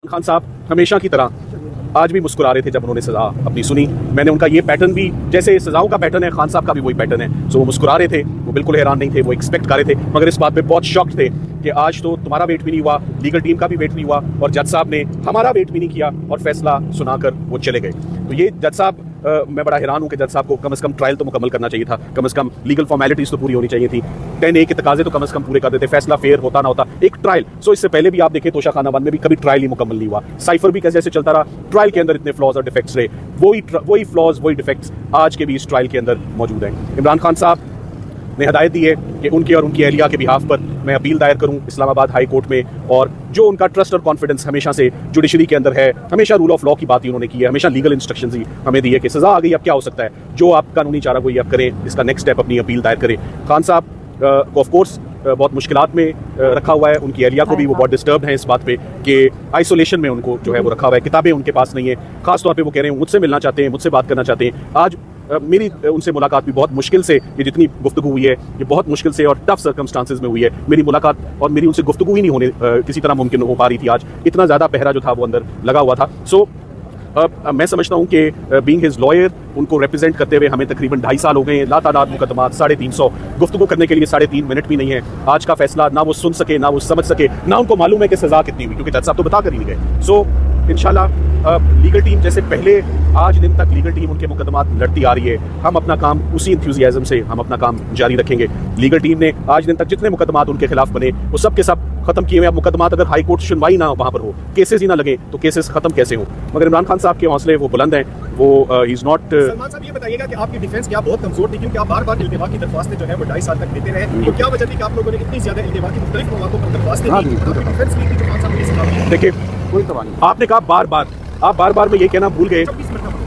खान साहब हमेशा की तरह आज भी मुस्कुरा रहे थे जब उन्होंने सजा अपनी सुनी। मैंने उनका ये पैटर्न भी, जैसे सजाओं का पैटर्न है, खान साहब का भी वही पैटर्न है। सो वो मुस्कुरा रहे थे, वो बिल्कुल हैरान नहीं थे, वो एक्सपेक्ट कर रहे थे, मगर इस बात पे बहुत शॉक्ड थे कि आज तो तुम्हारा वेट भी नहीं हुआ, लीगल टीम का भी वेट नहीं हुआ और जज साहब ने हमारा वेट भी नहीं किया और फैसला सुनाकर वो चले गए। तो ये जज साहब, मैं बड़ा हैरान हूँ कि जज साहब को कम से कम ट्रायल तो मुकम्मल करना चाहिए था, कम से कम लीगल फॉर्मेलिटीज तो पूरी होनी चाहिए थी, 10A के तकाजे तो कम से कम पूरे कर देते, फैसला फेयर होता ना होता, एक ट्रायल। सो इससे पहले भी आप देखें तोशाखाना 1 में भी कभी ट्रायल ही मुकम्मल नहीं हुआ, साइफर भी कैसे चलता रहा, ट्रायल के अंदर इतने फ्लॉज और डिफेक्ट्स रहे, वही फ्लॉज वही डिफेक्ट्स आज के भी इस ट्रायल के अंदर मौजूद हैं। इमरान खान साहब ने हदायत दी है कि उनके और उनकी अहलिया के बिहाफ पर मैं अपील दायर करूं इस्लामाबाद हाई कोर्ट में, और जो उनका ट्रस्ट और कॉन्फिडेंस हमेशा से जुडिशरी के अंदर है, हमेशा रूल ऑफ लॉ की बात ही उन्होंने की है, हमेशा लीगल इंस्ट्रक्शंस ही हमें दी है कि सजा आ गई अब क्या हो सकता है, जो आप कानूनी चारा कोई आप करें, इसका नेक्स्ट स्टेप अपनी अपील दायर करें। खान साहब को ऑफ कोर्स बहुत मुश्किलात में रखा हुआ है, उनकी एरिया को भी वो बहुत डिस्टर्ब है इस बात पे कि आइसोलेशन में उनको जो है वो रखा हुआ है, किताबें उनके पास नहीं है, खास तौर पे वो कह रहे हैं मुझसे मिलना चाहते हैं, मुझसे बात करना चाहते हैं। आज मेरी उनसे मुलाकात भी बहुत मुश्किल से, ये जितनी गुफ्तगू हुई है ये बहुत मुश्किल से और टफ सर्कमस्टांसेस में हुई है। मेरी मुलाकात और मेरी उनसे गुफ्तगू ही नहीं होने किसी तरह मुमकिन हो पा रही थी, आज इतना ज़्यादा पहरा जो था वो अंदर लगा हुआ था। सो मैं समझता हूँ कि बीइंग हिज लॉयर, उनको रिप्रेजेंट करते हुए हमें तकरीबन 2.5 साल हो गए हैं, लातादाद मुकदमात, 350 गुफ्तगू करने के लिए 3.5 मिनट भी नहीं है। आज का फैसला ना वो सुन सके, ना वो समझ सके, ना उनको मालूम है कि सजा कितनी हुई, क्योंकि जज साहब तो बता कर ही नहीं गए। सो इंशाल्लाह लीगल टीम जैसे पहले आज दिन तक लीगल टीम उनके मुकदमात लड़ती आ रही है, हम अपना काम उसी इंथ्यूजियाज्म से हम अपना काम जारी रखेंगे। लीगल टीम ने आज दिन तक जितने मुकदमात उनके खिलाफ बने वो सब के सब खत्म किए हुए। अब मुकदमात अगर हाई कोर्ट सुनवाई ना वहाँ पर हो, केसेस ही ना लगे, तो केसेस खत्म कैसे हो? मगर इमरान खान साहब के हौसले वो बुलंद हैं, वो इज नॉट। सलमान साहब ये बताइएगा कि आपकी डिफेंस क्या बहुत कमजोर थी, क्योंकि आप बार-बार इल्तिवा की दरख्वास्तें जो है वो 2.5 साल तक देते रहे, तो क्या वजह थी कि आप लोगों ने इतनी ज्यादा इल्तिवा की मुख्तलिफ मौक़ों पर दरख्वास्तें दी? डिफेंस की जो खान साहब ने सलाह, देखिए कोई तबाह नहीं, आपने कहा बार-बार, आप बार-बार में ये कहना भूल गए,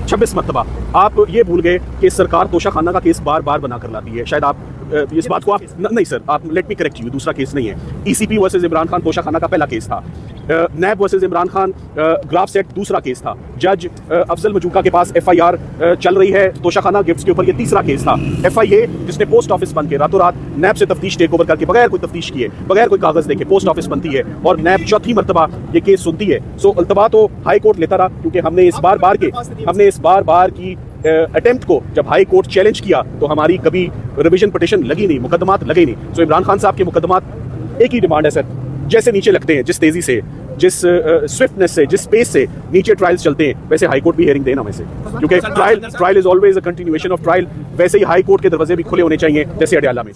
26 मरतबा आप ये भूल गए कि सरकार तोशाखाना का केस बार-बार बना कर लाती है। शायद आप इस बात को आप नहीं सर, आप लेट मी करेक्ट यू, दूसरा केस नहीं है। ECP वर्सेस इमरान खान तोशाखाना का पहला केस था, नैब वर्सेस इमरान खान ग्राफ सेट दूसरा केस था, जज अफजल मजूका के पास FIR चल रही है तोशाखाना गिफ्ट्स के ऊपर, ये तीसरा केस था। FIA जिसने पोस्ट ऑफिस बंद के रातों रात नैब से तफ्तीश टेक ओवर करके बगैर कोई तफ्तीश किए, बगैर कोई कागज देखे पोस्ट ऑफिस बनती है और नैब चौथी मरतबा ये केस सुनती है। सो अल्तबा तो हाई कोर्ट लेता रहा, क्योंकि हमने इस बार बार की अटेम्प्ट को जब हाई कोर्ट चैलेंज किया तो हमारी कभी रिवीजन पिटीशन लगी नहीं, मुकदमात लगे नहीं। सो इमरान खान साहब के मुकदमात एक ही डिमांड है सर, जैसे नीचे लगते हैं, जिस तेजी से, जिस स्विफ्टनेस से, जिस स्पेस से नीचे ट्रायल्स चलते हैं, वैसे हाई कोर्ट भी हियरिंग देना वैसे, क्योंकि trial is always a continuation of trial, वैसे ही हाई कोर्ट के दरवाजे भी खुले होने चाहिए जैसे अडयाला में।